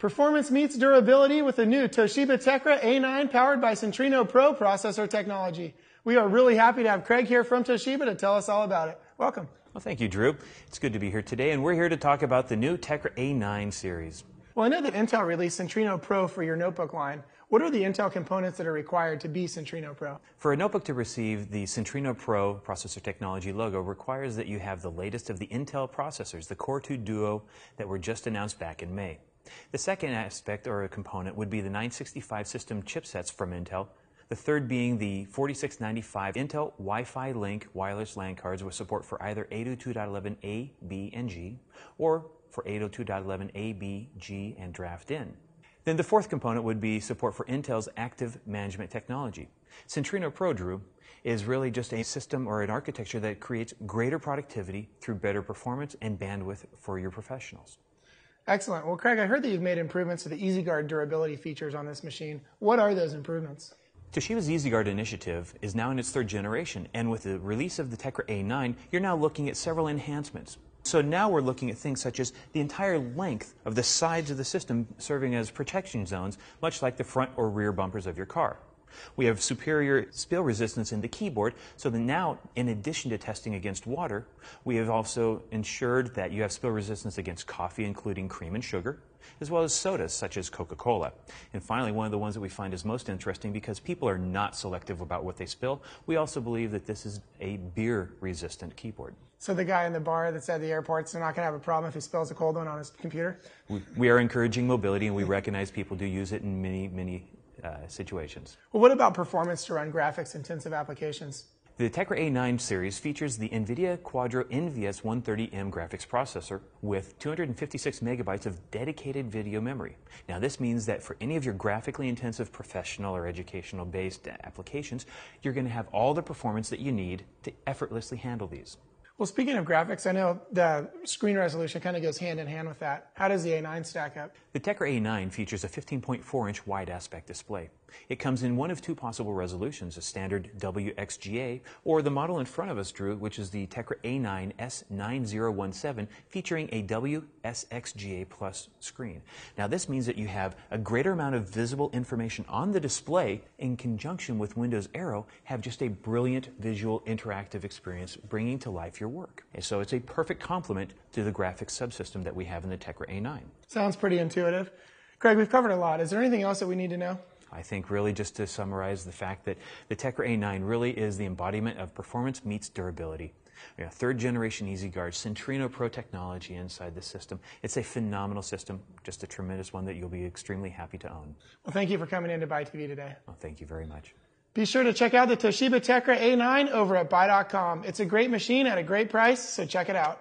Performance meets durability with the new Toshiba TECRA A9 powered by Centrino Pro processor technology. We are really happy to have Craig here from Toshiba to tell us all about it. Welcome. Well, thank you, Drew. It's good to be here today, and we're here to talk about the new TECRA A9 series. Well, I know that Intel released Centrino Pro for your notebook line. What are the Intel components that are required to be Centrino Pro? For a notebook to receive the Centrino Pro processor technology logo requires that you have the latest of the Intel processors, the Core 2 Duo that were just announced back in May. The second aspect or a component would be the 965 system chipsets from Intel. The third being the 4695 Intel Wi-Fi Link wireless LAN cards with support for either 802.11a, b, and g, or for 802.11a, b, g, and draft in. Then the fourth component would be support for Intel's active management technology. Centrino Pro, Drew, is really just a system or an architecture that creates greater productivity through better performance and bandwidth for your professionals. Excellent. Well, Craig, I heard that you've made improvements to the EasyGuard durability features on this machine. What are those improvements? Toshiba's EasyGuard initiative is now in its third generation, and with the release of the TECRA A9, you're now looking at several enhancements. So now we're looking at things such as the entire length of the sides of the system serving as protection zones, much like the front or rear bumpers of your car. We have superior spill resistance in the keyboard, so that now, in addition to testing against water, we have also ensured that you have spill resistance against coffee, including cream and sugar, as well as sodas such as Coca-Cola. And finally, one of the ones that we find is most interesting because people are not selective about what they spill, we also believe that this is a beer-resistant keyboard. So the guy in the bar that's at the airport's not going to have a problem if he spills a cold one on his computer? We are encouraging mobility, and we recognize people do use it in many situations. Well, what about performance to run graphics-intensive applications? The TECRA A9 series features the NVIDIA Quadro NVS 130M graphics processor with 256 megabytes of dedicated video memory. Now, this means that for any of your graphically intensive professional or educational-based applications, you're going to have all the performance that you need to effortlessly handle these. Well, speaking of graphics, I know the screen resolution kind of goes hand in hand with that. How does the A9 stack up? The TECRA A9 features a 15.4-inch wide aspect display. It comes in one of two possible resolutions, a standard WXGA, or the model in front of us, Drew, which is the TECRA A9 S9017, featuring a WSXGA Plus screen. Now, this means that you have a greater amount of visible information on the display in conjunction with Windows Aero, have just a brilliant visual interactive experience bringing to life your work. And so it's a perfect complement to the graphics subsystem that we have in the TECRA A9. Sounds pretty intuitive. Craig, we've covered a lot. Is there anything else that we need to know? I think really just to summarize the fact that the TECRA A9 really is the embodiment of performance meets durability. We have third generation EasyGuard, Centrino Pro technology inside the system. It's a phenomenal system, just a tremendous one that you'll be extremely happy to own. Well, thank you for coming in to BuyTV today. Well, thank you very much. Be sure to check out the Toshiba TECRA A9 over at buy.com. It's a great machine at a great price, so check it out.